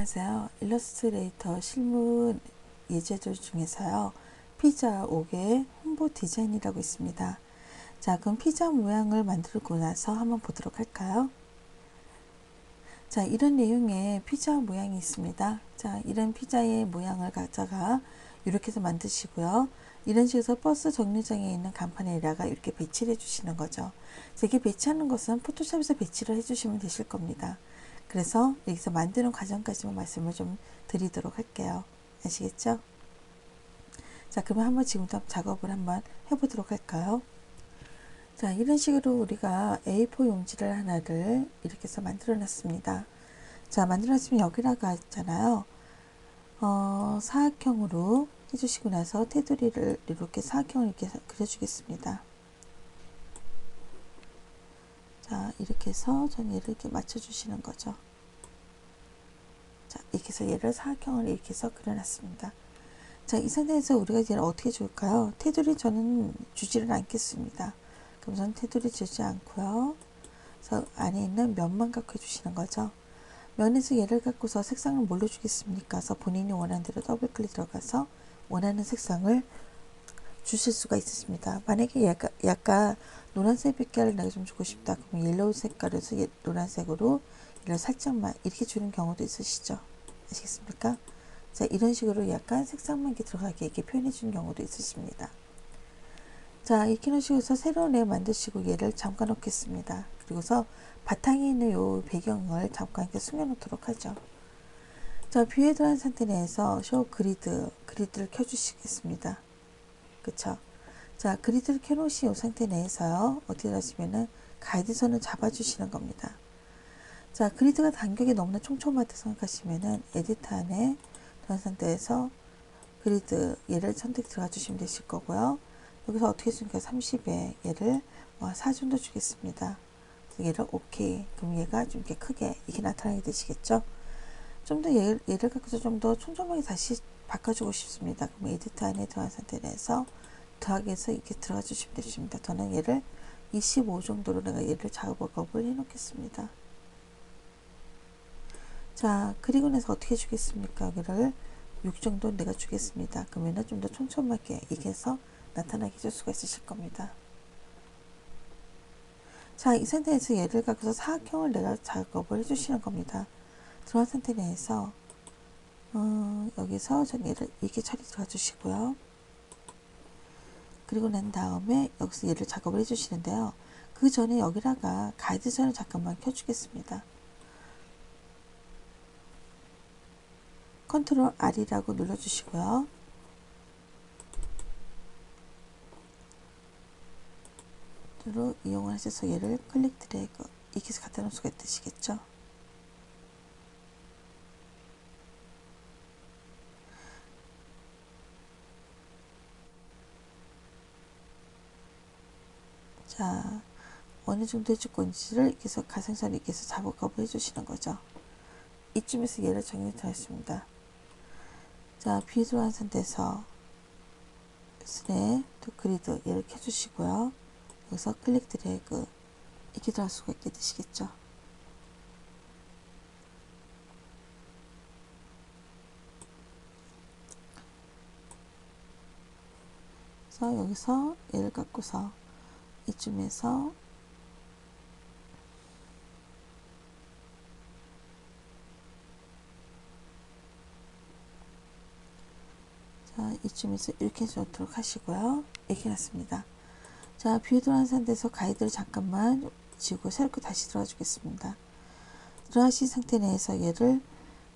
안녕하세요. 일러스트레이터 실무 예제들 중에서요. 피자 5개 홍보 디자인이라고 있습니다. 자, 그럼 피자 모양을 만들고 나서 한번 보도록 할까요? 자, 이런 내용의 피자 모양이 있습니다. 자, 이런 피자의 모양을 가져가 이렇게 해서 만드시고요. 이런 식으로 버스 정류장에 있는 간판에다가 이렇게 배치를 해주시는 거죠. 이렇게 배치하는 것은 포토샵에서 배치를 해주시면 되실 겁니다. 그래서 여기서 만드는 과정까지만 말씀을 좀 드리도록 할게요. 아시겠죠? 자, 그러면 한번 지금부터 작업을 한번 해보도록 할까요? 자, 이런 식으로 우리가 A4 용지를 하나를 이렇게 해서 만들어 놨습니다. 자, 만들어 놨으면 여기다가 있잖아요. 사각형으로 해주시고 나서 테두리를 이렇게 사각형을 이렇게 그려주겠습니다. 자, 이렇게 해서 저는 얘를 이렇게 맞춰주시는 거죠. 자, 이렇게 해서 얘를 사각형을 이렇게 해서 그려놨습니다. 자, 이 상태에서 우리가 얘를 어떻게 줄까요? 테두리 저는 주지를 않겠습니다. 그럼 저는 테두리 주지 않고요. 그래서 안에 있는 면만 갖고 해주시는 거죠. 면에서 얘를 갖고서 색상을 뭘로 주겠습니까? 그래서 본인이 원하는 대로 더블 클릭 들어가서 원하는 색상을 주실 수가 있습니다. 만약에 약간 노란색 빛깔을 내가 좀 주고 싶다. 그러면 옐로우 색깔에서 노란색으로 이를 살짝만 이렇게 주는 경우도 있으시죠. 아시겠습니까? 자, 이런 식으로 약간 색상만 이렇게 들어가게 이렇게 표현해 주는 경우도 있으십니다. 자, 이렇게 놓으시고서 새로운 애 만드시고 얘를 잠깐 놓겠습니다. 그리고서 바탕에 있는 요 배경을 잠깐 이렇게 숨겨 놓도록 하죠. 자, 뷰에 들어간 상태 내에서 쇼 그리드를 켜주시겠습니다. 그쵸? 자, 그리드를 켜놓으신 이 상태 내에서요, 어떻게 하시면은 가이드선을 잡아주시는 겁니다. 자, 그리드가 간격이 너무나 촘촘하다 생각하시면은 에디터 안에 들어간 상태에서 그리드 얘를 선택 들어가 주시면 되실 거고요. 여기서 어떻게 주니까 30에 얘를 4 정도 주겠습니다. 얘를 오케이. 그럼 얘가 좀 이렇게 크게 이렇게 나타나게 되시겠죠? 좀 더 얘를 갖고서 좀 더 촘촘하게 다시 바꿔주고 싶습니다. 그럼 에디터 안에 들어간 상태에서 더하기해서 이렇게 들어가 주시면 되십니다. 저는 얘를 25 정도로 내가 얘를 작업을 해 놓겠습니다. 자, 그리고 나서 어떻게 주겠습니까? 여기를 6 정도 내가 주겠습니다. 그러면은 좀 더 촘촘하게 이게 해서 나타나게 해줄 수가 있으실 겁니다. 자, 이 상태에서 얘를 갖고서 사각형을 내가 작업을 해주시는 겁니다. 들어간 상태 내에서 여기서 전 얘를 이렇게 처리 들어가 주시고요. 그리고 난 다음에 여기서 얘를 작업을 해주시는데요. 그 전에 여기다가 가이드선을 잠깐만 켜주겠습니다. 컨트롤 R이라고 눌러주시고요. 로 이용을 하셔서 얘를 클릭 드래그 이렇게 해서 갖다 놓을 수가 있으시겠죠. 자, 어느 정도 해줄 건지를 이렇게 해서 가생선 이렇게 해서 작업을 해주시는 거죠. 이쯤에서 얘를 정리하였습니다. 자, 뷰 들어간 상태에서 스냅 또 그리드 얘를 켜주시고요. 여기서 클릭 드래그 이렇게 들어갈 수가 있게 되시겠죠. 그래서 여기서 얘를 갖고서 이쯤에서 자, 이쯤에서 이렇게 해주도록 하시고요. 이렇게 놨습니다. 자, 뷰 들어간 상태에서 가이드를 잠깐만 지우고 새롭게 다시 들어가 주겠습니다. 들어가신 상태 내에서 얘를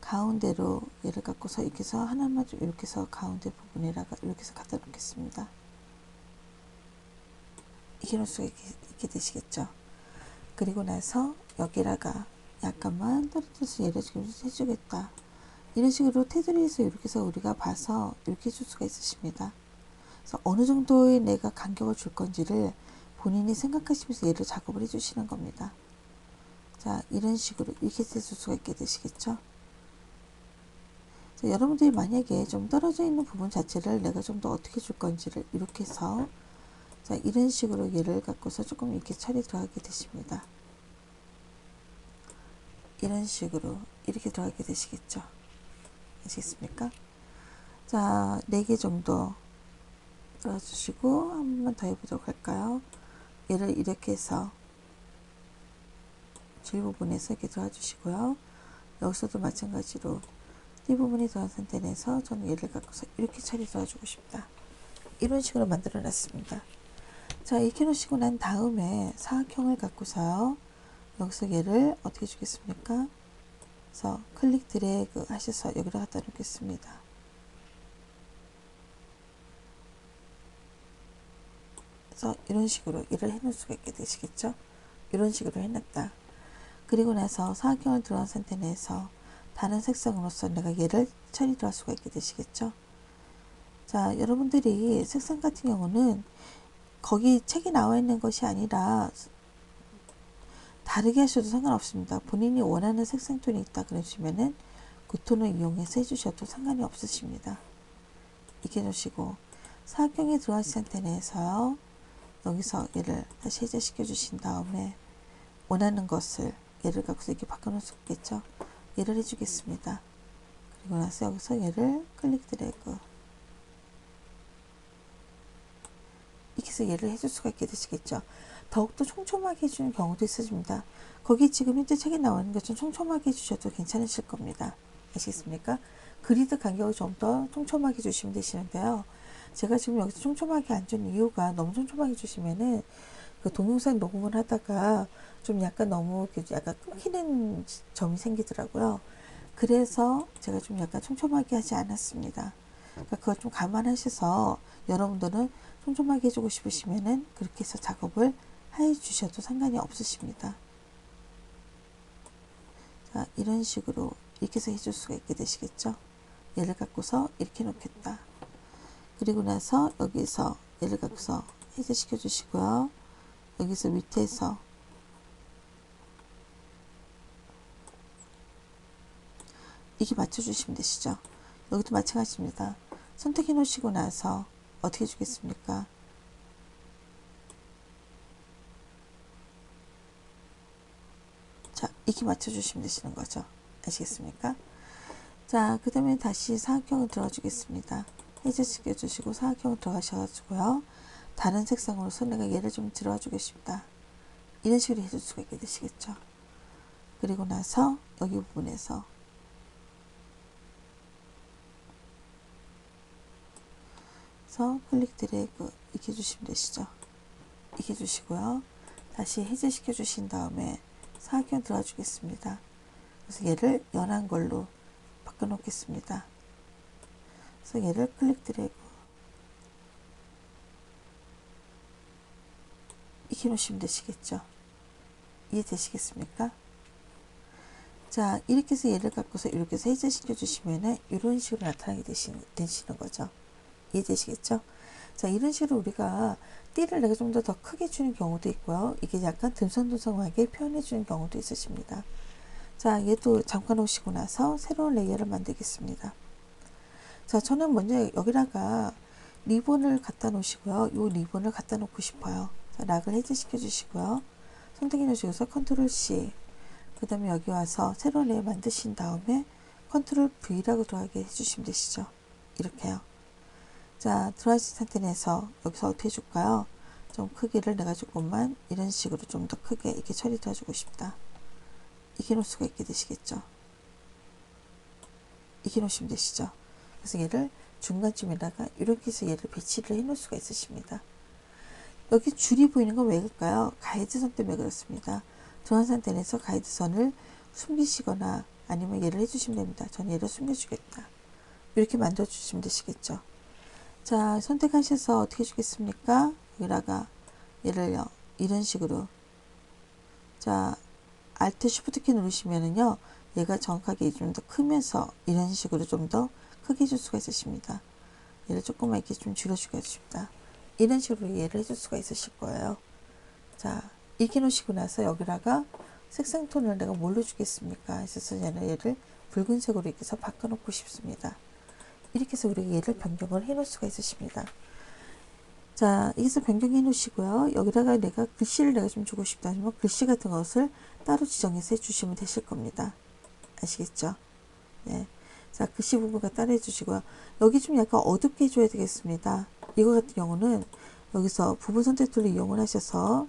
가운데로 얘를 갖고서 이렇게 해서 하나만 좀 이렇게 해서 가운데 부분에다가 이렇게 해서 갖다 놓겠습니다. 이렇게 놓을 수가 있게 되시겠죠. 그리고 나서 여기다가 약간만 떨어져서 얘를 지금 해주겠다. 이런 식으로 테두리에서 이렇게 해서 우리가 봐서 이렇게 해줄 수가 있으십니다. 그래서 어느 정도의 내가 간격을 줄 건지를 본인이 생각하시면서 얘를 작업을 해주시는 겁니다. 자, 이런 식으로 이렇게 해줄 수가 있게 되시겠죠. 자, 여러분들이 만약에 좀 떨어져 있는 부분 자체를 내가 좀 더 어떻게 줄 건지를 이렇게 해서 자, 이런 식으로 얘를 갖고서 조금 이렇게 처리 들어가게 되십니다. 이런 식으로 이렇게 들어가게 되시겠죠. 아시겠습니까? 자, 4개 정도 넣어주시고 한 번만 더 해보도록 할까요? 얘를 이렇게 해서 줄 부분에서 이렇게 들어주시고요. 여기서도 마찬가지로 띠 부분이 들어간 상태 내서 저는 얘를 갖고서 이렇게 처리 들어주고 싶다. 이런 식으로 만들어 놨습니다. 자, 이렇게 놓으시고 난 다음에 사각형을 갖고서요. 여기서 얘를 어떻게 주겠습니까? 그래서 클릭 드래그 하셔서 여기로 갖다 놓겠습니다. 그래서 이런 식으로 일을 해 놓을 수가 있게 되시겠죠? 이런 식으로 해놨다. 그리고 나서 사각형을 들어간 상태 내에서 다른 색상으로서 내가 얘를 처리 들어갈 수가 있게 되시겠죠? 자, 여러분들이 색상 같은 경우는 거기 책에 나와 있는 것이 아니라 다르게 하셔도 상관없습니다. 본인이 원하는 색상 톤이 있다 그러시면은 그 톤을 이용해서 해주셔도 상관이 없으십니다. 이렇게 놓으시고 사각형에 들어가신 상태 내에서요. 여기서 얘를 다시 해제시켜 주신 다음에 원하는 것을 얘를 갖고서 이렇게 바꿔놓을 수 있겠죠. 얘를 해주겠습니다. 그리고 나서 여기서 얘를 클릭 드래그 이렇게 해서 얘를 해줄 수가 있게 되시겠죠. 더욱더 촘촘하게 해주는 경우도 있어집니다. 거기 지금 현재 책에 나와 있는 것좀 촘촘하게 해주셔도 괜찮으실 겁니다. 아시겠습니까? 그리드 간격을 좀 더 촘촘하게 주시면 되시는데요. 제가 지금 여기서 촘촘하게 안 준 이유가 너무 촘촘하게 주시면은 그 동영상 녹음을 하다가 좀 약간 너무 약간 끊기는 점이 생기더라고요. 그래서 제가 좀 약간 촘촘하게 하지 않았습니다. 그러니까 그걸 좀 감안하셔서 여러분들은 촘촘하게 해주고 싶으시면은 그렇게 해서 작업을 해 주셔도 상관이 없으십니다. 자, 이런 식으로 이렇게 해서 해줄 수가 있게 되시겠죠. 얘를 갖고서 이렇게 놓겠다. 그리고 나서 여기서 얘를 갖고서 해제시켜 주시고요. 여기서 밑에서 이렇게 맞춰주시면 되시죠. 여기도 마찬가지입니다. 선택해 놓으시고 나서 어떻게 주겠습니까? 자, 이렇게 맞춰주시면 되시는 거죠. 아시겠습니까? 자, 그 다음에 다시 사각형을 들어주겠습니다. 해제시켜 주시고 사각형을 들어가셔가지고요. 다른 색상으로서 내가 얘를 좀 들어주고 싶다. 이런 식으로 해줄 수가 있게 되시겠죠. 그리고 나서 여기 부분에서 클릭 드래그 이렇게 해주시면 되시죠. 이렇게 해주시고요. 다시 해제시켜 주신 다음에 사각형 들어가 주겠습니다. 그래서 얘를 연한 걸로 바꿔 놓겠습니다. 그래서 얘를 클릭 드래그 이렇게 놓으시면 되시겠죠. 이해되시겠습니까? 자, 이렇게 해서 얘를 갖고서 이렇게 해서 해제시켜 주시면은 이런 식으로 나타나게 되시는 거죠. 이해되시겠죠? 자, 이런 식으로 우리가 띠를 내가 좀 더 크게 주는 경우도 있고요. 이게 약간 듬성듬성하게 표현해 주는 경우도 있으십니다. 자, 얘도 잠깐 오시고 나서 새로운 레이어를 만들겠습니다. 자, 저는 먼저 여기다가 리본을 갖다 놓으시고요. 이 리본을 갖다 놓고 싶어요. 자, 락을 해제시켜 주시고요. 선택해 놓으시고서 컨트롤 C, 그 다음에 여기 와서 새로운 레이어 만드신 다음에 컨트롤 V라고 들어가게 해주시면 되시죠. 이렇게요. 자, 들어가신 상태 내서 여기서 어떻게 해줄까요? 좀 크기를 내가 조금만 이런 식으로 좀 더 크게 이렇게 처리 해주고 싶다. 이렇게 놓을 수가 있게 되시겠죠. 이렇게 놓으시면 되시죠. 그래서 얘를 중간쯤에다가 이렇게 해서 얘를 배치를 해 놓을 수가 있으십니다. 여기 줄이 보이는 건 왜 그럴까요? 가이드선 때문에 그렇습니다. 들어간 상태 내서 가이드선을 숨기시거나 아니면 얘를 해주시면 됩니다. 저는 얘를 숨겨주겠다. 이렇게 만들어 주시면 되시겠죠. 자, 선택하셔서 어떻게 해주겠습니까? 여기다가 얘를요, 이런 식으로. 자, Alt Shift 키 누르시면은요, 얘가 정확하게 좀 더 크면서 이런 식으로 좀 더 크게 해줄 수가 있으십니다. 얘를 조금만 이렇게 좀 줄여주겠습니다. 이런 식으로 얘를 해줄 수가 있으실 거예요. 자, 이렇게 놓으시고 나서 여기다가 색상 톤을 내가 뭘로 주겠습니까? 그래서 저는 얘를 붉은색으로 이렇게 해서 바꿔놓고 싶습니다. 이렇게 해서 우리가 얘를 변경을 해 놓을 수가 있으십니다. 자, 여기서 변경해 놓으시고요. 여기다가 내가 글씨를 내가 좀 주고 싶다 하면 글씨 같은 것을 따로 지정해서 해주시면 되실 겁니다. 아시겠죠? 네. 자, 글씨 부분 갖다 해주시고요. 여기 좀 약간 어둡게 해줘야 되겠습니다. 이거 같은 경우는 여기서 부분 선택 툴을 이용을 하셔서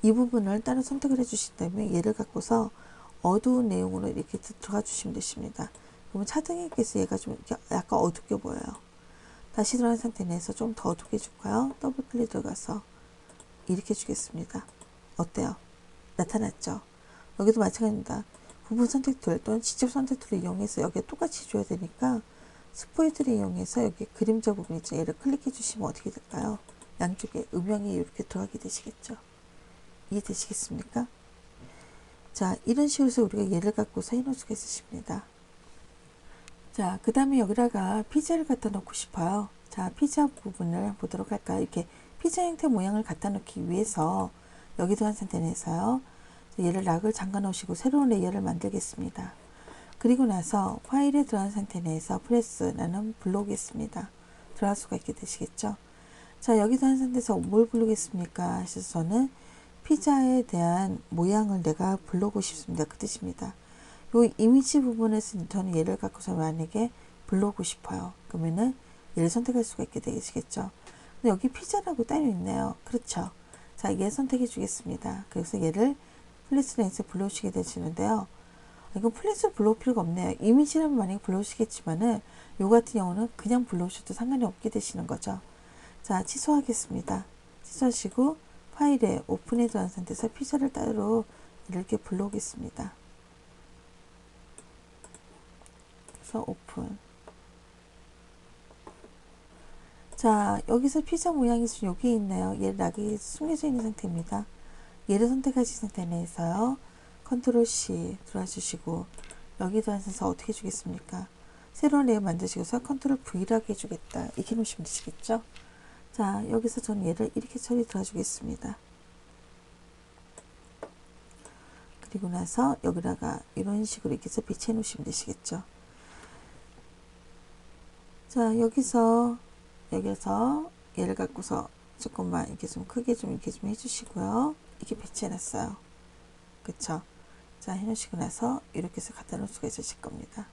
이 부분을 따로 선택을 해주신 다음에 얘를 갖고서 어두운 내용으로 이렇게 들어가 주시면 되십니다. 그러면 차등에게서 얘가 좀 약간 어둡게 보여요. 다시 들어간 상태 내에서 좀 더 어둡게 해줄까요? 더블 클릭 들어가서 이렇게 해주겠습니다. 어때요? 나타났죠? 여기도 마찬가지입니다. 부분 선택 툴 또는 직접 선택 툴을 이용해서 여기에 똑같이 줘야 되니까 스포이드를 이용해서 여기 그림자 부분 있죠? 얘를 클릭해 주시면 어떻게 될까요? 양쪽에 음영이 이렇게 들어가게 되시겠죠? 이해되시겠습니까? 자, 이런 식으로 해서 우리가 얘를 갖고서 해놓을 수가 있으십니다. 자, 그 다음에 여기다가 피자를 갖다 놓고 싶어요. 자, 피자 부분을 보도록 할까요? 이렇게 피자 형태 모양을 갖다 놓기 위해서 여기도 한 상태 내서요. 얘를 락을 잠가 놓으시고 새로운 레이어를 만들겠습니다. 그리고 나서 파일에 들어간 상태 내에서 프레스라는 불러오겠습니다. 들어갈 수가 있게 되시겠죠? 자, 여기도 한 상태에서 뭘 부르겠습니까? 하셔서 저는 피자에 대한 모양을 내가 불러오고 싶습니다. 그 뜻입니다. 요 이미지 부분에서 저는 얘를 갖고서 만약에 불러오고 싶어요. 그러면은 얘를 선택할 수가 있게 되시겠죠. 근데 여기 피자라고 따로 있네요. 그렇죠. 자, 얘 선택해 주겠습니다. 그래서 얘를 플레이스에서 불러오시게 되시는데요. 이건 플레이스를 불러올 필요가 없네요. 이미지라면 만약에 불러오시겠지만은 요 같은 경우는 그냥 불러오셔도 상관이 없게 되시는 거죠. 자, 취소하겠습니다. 취소하시고 파일에 오픈해 두는 상태에서 피자를 따로 이렇게 불러오겠습니다. 그래서 오픈. 자, 여기서 피자 모양이 여기 있네요. 얘 락이 숨겨져 있는 상태입니다. 얘를 선택하신 상태 내에서요. 컨트롤 C 들어와 주시고 여기도 하셔서 어떻게 해주겠습니까? 새로운 레이어 만드시고서 컨트롤 V라고 해주겠다. 이렇게 놓으시면 되시겠죠? 자, 여기서 저는 얘를 이렇게 처리 들어가 주겠습니다. 그리고 나서 여기다가 이런 식으로 이렇게 해서 배치해 놓으시면 되시겠죠? 자, 여기서 얘를 갖고서 조금만 이렇게 좀 크게 좀 이렇게 좀 해주시고요. 이렇게 배치해 놨어요. 그쵸? 자, 해 놓으시고 나서 이렇게 해서 갖다 놓을 수가 있으실 겁니다.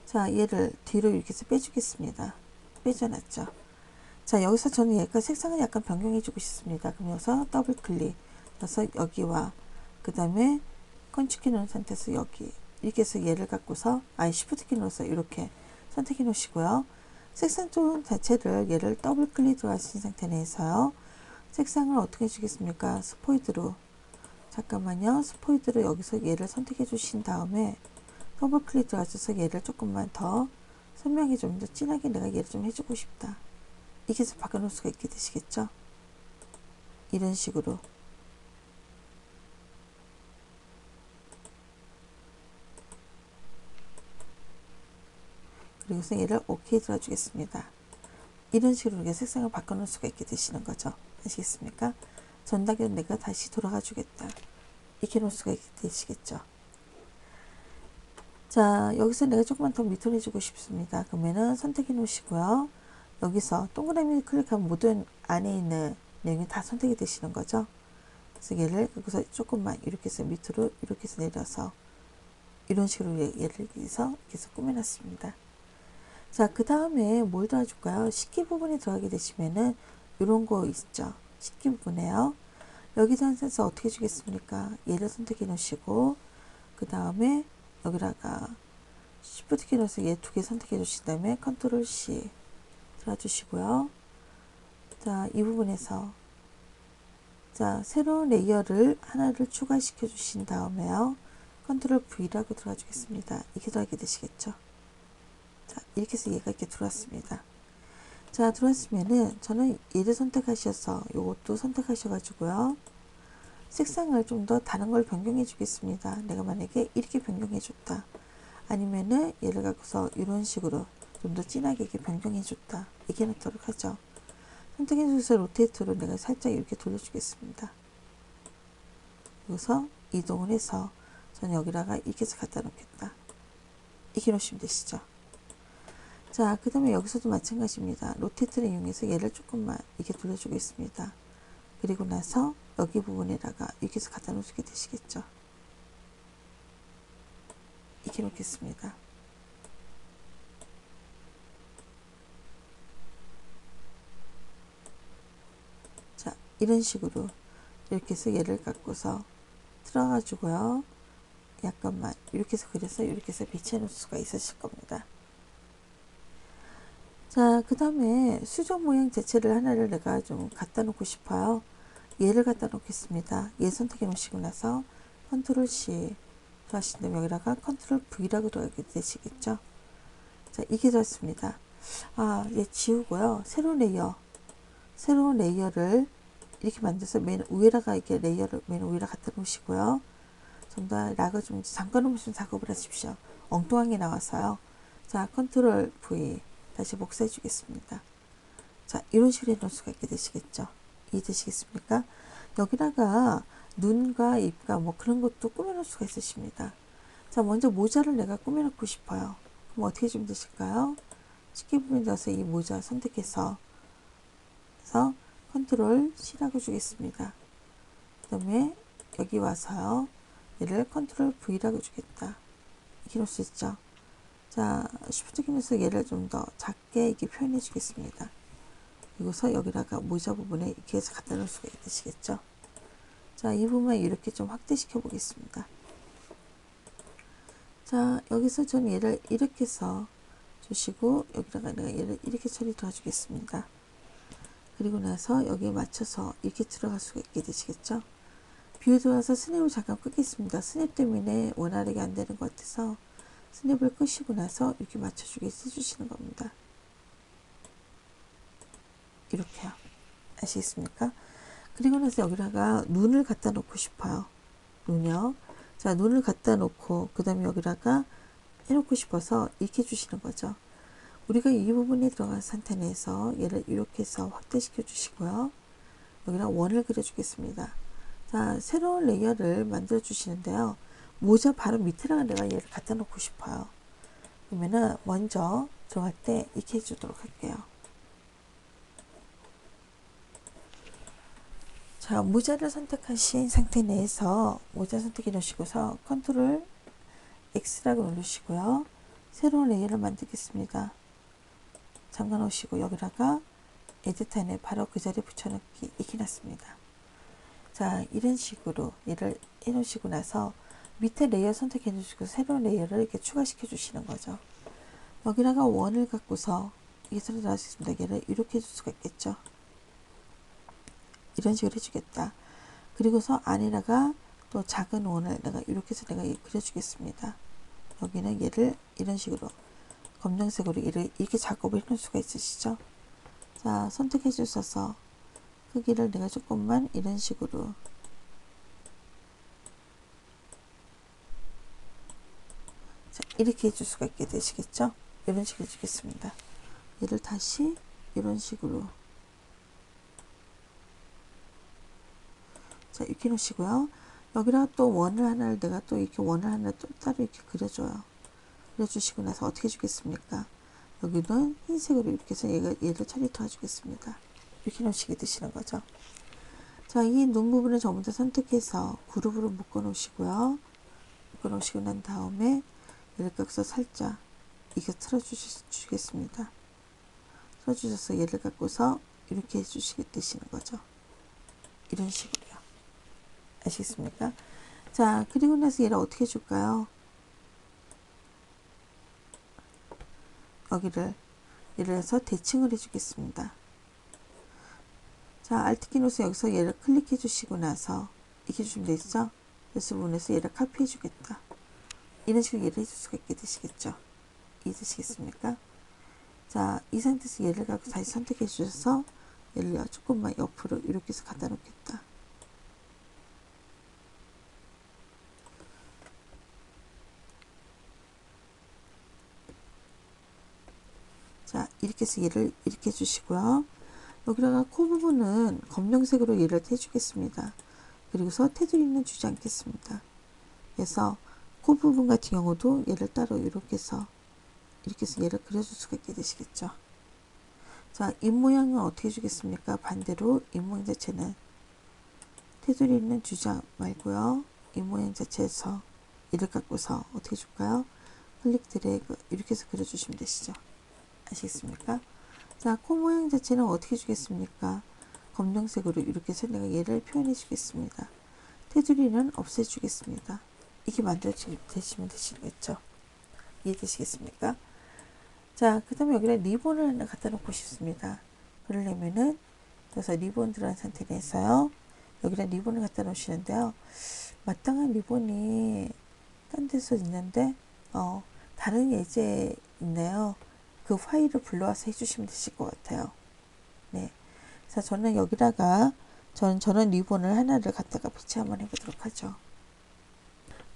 자, 얘를 뒤로 이렇게 해서 빼주겠습니다. 빼줘놨죠. 자, 여기서 저는 얘가 색상을 약간 변경해 주고 싶습니다. 그럼 여기서 더블 클릭 해서 여기와 그 다음에 컨트롤 키 누른 상태에서 여기 이렇게 해서 얘를 갖고서 쉬프트 키 눌러서 이렇게 선택해 놓으시고요. 색상 톤 자체를 얘를 더블 클릭 들어가신 상태 내에서요. 색상을 어떻게 해주겠습니까? 스포이드로. 잠깐만요. 스포이드로 여기서 얘를 선택해 주신 다음에 더블 클릭 들어가셔서 얘를 조금만 더 선명히 좀 더 진하게 내가 얘를 좀 해주고 싶다. 이렇게 해서 바꿔놓을 수가 있게 되시겠죠? 이런 식으로. 그리고서 얘를 OK 들어주겠습니다. 이런 식으로 이렇게 색상을 바꿔놓을 수가 있게 되시는 거죠. 아시겠습니까? 전단계로 내가 다시 돌아가 주겠다. 이렇게 놓을 수가 있게 되시겠죠. 자, 여기서 내가 조금만 더 밑으로 해주고 싶습니다. 그러면은 선택해 놓으시고요. 여기서 동그라미 클릭하면 모든 안에 있는 내용이 다 선택이 되시는 거죠. 그래서 얘를 여기서 조금만 이렇게 해서 밑으로 이렇게 해서 내려서 이런 식으로 얘를 이렇게 해서 꾸며놨습니다. 자, 그 다음에 뭘 들어줄까요? 식기 부분에 들어가게 되시면은 이런 거 있죠. 식기 부분에요. 여기서 한 센서 어떻게 주겠습니까? 얘를 선택해 놓으시고 그 다음에 여기다가 Shift 키 눌러서 얘 두 개 선택해 주신 다음에 컨트롤 C 들어 주시고요. 자, 이 부분에서 자, 새로운 레이어를 하나를 추가시켜 주신 다음에요. 컨트롤 V라고 들어가 주겠습니다. 이렇게 들어가게 되시겠죠? 자, 이렇게 해서 얘가 이렇게 들어왔습니다. 자, 들어왔으면은 저는 얘를 선택하셔서 요것도 선택하셔가지고요. 색상을 좀 더 다른 걸 변경해 주겠습니다. 내가 만약에 이렇게 변경해 줬다. 아니면은 얘를 갖고서 이런 식으로 좀 더 진하게 이렇게 변경해 줬다. 이렇게 나도록 하죠. 선택해 주셔서 로테이트로 내가 살짝 이렇게 돌려주겠습니다. 여기서 이동을 해서 저는 여기다가 이렇게 해서 갖다 놓겠다. 이렇게 놓으시면 되시죠. 자, 그 다음에 여기서도 마찬가지입니다. 로테이트를 이용해서 얘를 조금만 이렇게 돌려주고 있습니다. 그리고 나서 여기 부분에다가 이렇게 해서 갖다 놓으시게 되시겠죠. 익혀 놓겠습니다. 자, 이런 식으로 이렇게 해서 얘를 갖고서 틀어가지고요. 약간만 이렇게 해서 그려서 이렇게 해서 비치해 놓을 수가 있으실 겁니다. 자, 그 다음에 수정 모양 자체를 하나를 내가 좀 갖다 놓고 싶어요. 얘를 갖다 놓겠습니다. 얘 선택해 놓으시고 나서 컨트롤 C 하신 다음에 여기다가 컨트롤 V라고 들어가게 되시겠죠. 자, 이게 됐습니다. 아, 얘 지우고요. 새로운 레이어를 이렇게 만들어서 맨 위에다가 이렇게 레이어를 맨 위에다 갖다 놓으시고요. 좀 더 락을 좀 잠깐 놓으시면 작업을 하십시오. 엉뚱하게 나와서요. 자, 컨트롤 V 다시 복사해 주겠습니다. 자, 이런 식으로 해놓을 수가 있게 되시겠죠. 이해되시겠습니까? 여기다가 눈과 입과 뭐 그런 것도 꾸며놓을 수가 있으십니다. 자, 먼저 모자를 내가 꾸며놓고 싶어요. 그럼 어떻게 좀 되실까요? 쉽게 보면 돼서 이 모자 선택해서 그래서 컨트롤 C라고 주겠습니다. 그 다음에 여기 와서요. 얘를 컨트롤 V라고 주겠다. 이렇게 놓을 수 있죠. 자, 쉬프트 키면서 얘를 좀 더 작게 이렇게 표현해 주겠습니다. 그리고서 여기다가 모자 부분에 이렇게 해서 갖다 놓을 수가 있으시겠죠. 자, 이 부분을 이렇게 좀 확대시켜 보겠습니다. 자, 여기서 저는 얘를 이렇게 해서 주시고 여기다가 내가 얘를 이렇게 처리 도와주겠습니다. 그리고 나서 여기에 맞춰서 이렇게 들어갈 수가 있게 되시겠죠. 뷰에 들어와서 스냅을 잠깐 끄겠습니다. 스냅 때문에 원활하게 안 되는 것 같아서 스냅을 끄시고 나서 이렇게 맞춰주게 해주시는 겁니다. 이렇게요. 아시겠습니까? 그리고 나서 여기다가 눈을 갖다 놓고 싶어요. 눈이요. 자, 눈을 갖다 놓고 그 다음에 여기다가 해놓고 싶어서 이렇게 해주시는 거죠. 우리가 이 부분에 들어간 상태 내에서 얘를 이렇게 해서 확대시켜 주시고요. 여기다 원을 그려주겠습니다. 자, 새로운 레이어를 만들어 주시는데요. 모자 바로 밑에다가 내가 얘를 갖다 놓고 싶어요. 그러면은 먼저 들어갈 때 이렇게 해주도록 할게요. 자, 모자를 선택하신 상태 내에서 모자 선택해 놓으시고서 컨트롤 X라고 누르시고요. 새로운 레이어를 만들겠습니다. 잠가 놓으시고 여기다가 에디터에 바로 그 자리에 붙여넣기 익혀놨습니다. 자, 이런 식으로 얘를 해놓으시고 나서 밑에 레이어 선택해 주시고 새로운 레이어를 이렇게 추가시켜 주시는 거죠. 여기다가 원을 갖고서 이게 소리 나올 수 있습니다. 얘를 이렇게 해줄 수가 있겠죠. 이런 식으로 해주겠다. 그리고서 안에다가 또 작은 원을 내가 이렇게 해서 내가 그려주겠습니다. 여기는 얘를 이런 식으로 검정색으로 이렇게 작업을 해놓을 수가 있으시죠. 자, 선택해 주셔서 크기를 내가 조금만 이런 식으로 자, 이렇게 해줄 수가 있게 되시겠죠. 이런 식으로 해주겠습니다. 얘를 다시 이런 식으로 자, 이렇게 놓으시고요. 여기다 또 원을 하나를 내가 또 이렇게 원을 하나 또 따로 이렇게 그려줘요. 그려주시고 나서 어떻게 해주겠습니까? 여기는 흰색으로 이렇게 해서 얘를 처리 도와주겠습니다. 이렇게 놓으시게 되시는 거죠. 자, 이 눈 부분을 전부 다 선택해서 그룹으로 묶어 놓으시고요. 묶어 놓으시고 난 다음에 얘를 깎아서 살짝 이게 틀어주시겠습니다. 틀어주셔서 얘를 갖고서 이렇게 해주시게 되시는 거죠. 이런 식으로요. 아시겠습니까? 자, 그리고 나서 얘를 어떻게 해줄까요? 여기를 예를 들어서 대칭을 해주겠습니다. 자, Alt 키 눌러서 여기서 얘를 클릭해 주시고 나서 이렇게 해주시면 되죠? 그래서 부분에서 얘를 카피해 주겠다. 이런 식으로 얘를 해줄 수가 있게 되시겠죠? 이해되시겠습니까? 자, 이 상태에서 얘를 갖고 다시 선택해 주셔서 얘를 조금만 옆으로 이렇게 해서 갖다 놓겠다. 자, 이렇게 해서 얘를 이렇게 해주시고요. 여기다가 코 부분은 검정색으로 얘를 해주겠습니다. 그리고서 테두리는 주지 않겠습니다. 그래서 코 부분 같은 경우도 얘를 따로 이렇게 해서 얘를 그려줄 수가 있게 되시겠죠. 자, 입 모양은 어떻게 주겠습니까? 반대로 입 모양 자체는 테두리는 주지 말고요. 입 모양 자체에서 얘를 갖고서 어떻게 줄까요? 클릭 드래그 이렇게 해서 그려주시면 되시죠. 아시겠습니까? 자, 코 모양 자체는 어떻게 주겠습니까? 검정색으로 이렇게 해서 내가 얘를 표현해 주겠습니다. 테두리는 없애 주겠습니다. 이게 만들어지시면 되시겠죠? 이해되시겠습니까? 자, 그 다음에 여기다 리본을 하나 갖다 놓고 싶습니다. 그러려면은, 그래서 리본 들어간 상태에서요. 여기다 리본을 갖다 놓으시는데요. 마땅한 리본이 딴 데서 있는데, 다른 예제 있네요. 그 파일을 불러와서 해주시면 되실 것 같아요. 네. 그래서 저는 여기다가, 저는 리본을 하나를 갖다가 배치 한번 해보도록 하죠.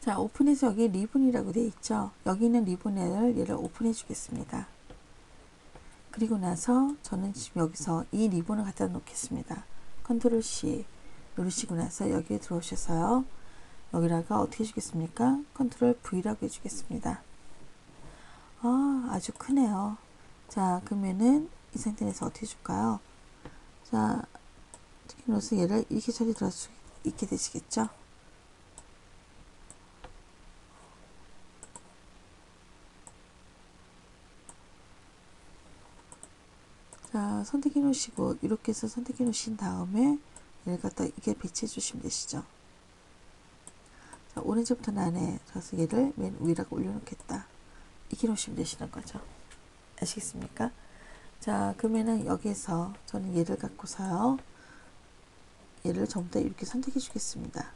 자, 오픈해서 여기 리본이라고 되어 있죠. 여기 있는 리본을 얘를 오픈해 주겠습니다. 그리고 나서 저는 지금 여기서 이 리본을 갖다 놓겠습니다. 컨트롤 C 누르시고 나서 여기에 들어오셔서요. 여기다가 어떻게 해주겠습니까? 컨트롤 V라고 해주겠습니다. 아주 크네요. 자, 그러면은 이 상태에서 어떻게 해줄까요? 자, 특히 넣어서 얘를 이렇게 처리 들어갈 수 있게 되시겠죠? 자, 선택해 놓으시고 이렇게 해서 선택해 놓으신 다음에 얘를 갖다 이게 배치해 주시면 되시죠. 자, 오른쪽부터 안에 그래서 얘를 맨 위라고 올려놓겠다. 이렇게 놓으시면 되시는 거죠. 아시겠습니까? 자, 그러면은 여기에서 저는 얘를 갖고서요. 얘를 전부 다 이렇게 선택해 주겠습니다.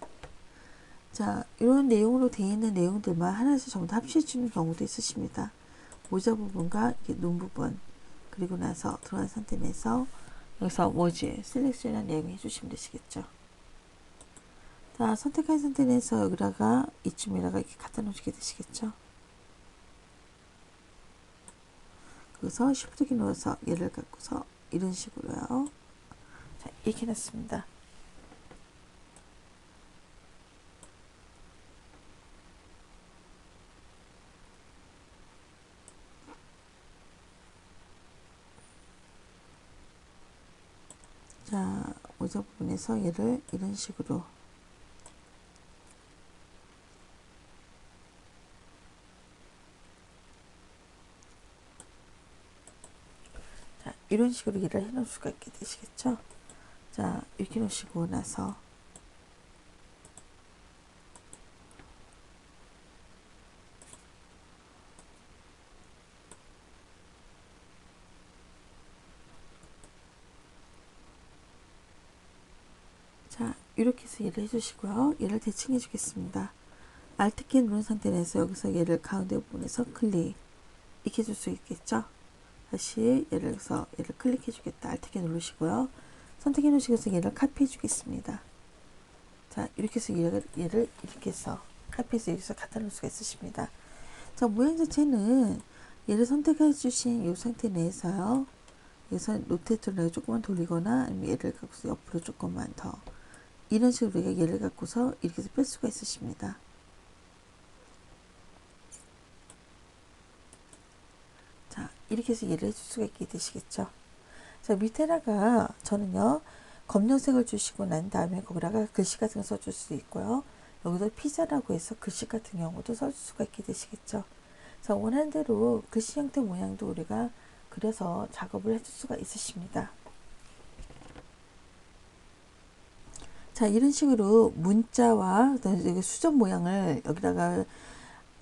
자, 이런 내용으로 되어 있는 내용들만 하나씩 전부 다 합치해 주는 경우도 있으십니다. 모자 부분과 이게 눈 부분 그리고 나서 들어간 상태에서 여기서 뭐지? 셀렉션이라는 내용을 해주시면 되시겠죠. 자, 선택한 상태에서 여기다가 이쯤에다가 이렇게 갖다 놓으시게 되시겠죠. 그래서 Shift 키 눌러서 얘를 갖고서 이런 식으로요. 자, 이렇게 놨습니다. 자, 모자 부분에서 얘를 이런 식으로 자, 이런 식으로 얘를 해 놓을 수가 있게 되시겠죠. 자, 이렇게 놓으시고 나서 자, 이렇게 해서 얘를 해주시고요. 얘를 대칭해 주겠습니다. Alt키 누른 상태에서 여기서 얘를 가운데 부분에서 클릭 이렇게 해줄 수 있겠죠. 다시 얘를 클릭해 주겠다. Alt키 누르시고요. 선택해 놓으시고서 얘를 카피해 주겠습니다. 자, 이렇게 해서 얘를 이렇게 해서 카피해서 여기서 갖다 놓을 수가 있으십니다. 자, 모양 자체는 얘를 선택해 주신 이 상태 내에서요. 여기서 로테이터를 조금만 돌리거나 아니면 얘를 갖고서 옆으로 조금만 더 이런 식으로 우리가 얘를 갖고서 이렇게 해서 뺄 수가 있으십니다. 자, 이렇게 해서 얘를 해줄 수가 있게 되시겠죠. 자, 밑에다가 저는요 검정색을 주시고 난 다음에 거기다가 글씨 같은 거 써줄 수 있고요. 여기도 피자라고 해서 글씨 같은 경우도 써줄 수가 있게 되시겠죠. 자, 원하는 대로 글씨 형태 모양도 우리가 그려서 작업을 해줄 수가 있으십니다. 자, 이런 식으로 문자와 수정 모양을 여기다가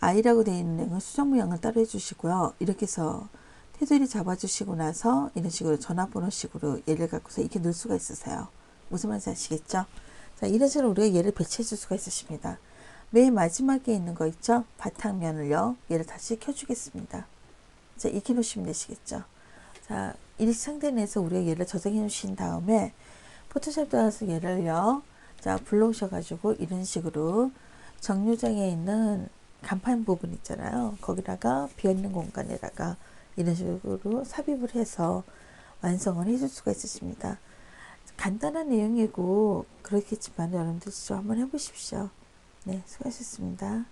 I라고 되어 있는 수정 모양을 따로 해주시고요. 이렇게 해서 테두리 잡아주시고 나서 이런 식으로 전화번호식으로 얘를 갖고서 이렇게 넣을 수가 있으세요. 무슨 말인지 아시겠죠? 자, 이런 식으로 우리가 얘를 배치해 줄 수가 있으십니다. 맨 마지막에 있는 거 있죠? 바탕면을요. 얘를 다시 켜주겠습니다. 자, 이렇게 놓으시면 되시겠죠? 자, 이 상태 내에서 우리가 얘를 저장해 놓으신 다음에 포토샵 들어가서 얘를요. 자, 불러오셔가지고 이런 식으로 정류장에 있는 간판 부분 있잖아요. 거기다가 비어있는 공간에다가 이런 식으로 삽입을 해서 완성을 해줄 수가 있으십니다. 간단한 내용이고 그렇겠지만 여러분들 직접 한번 해보십시오. 네, 수고하셨습니다.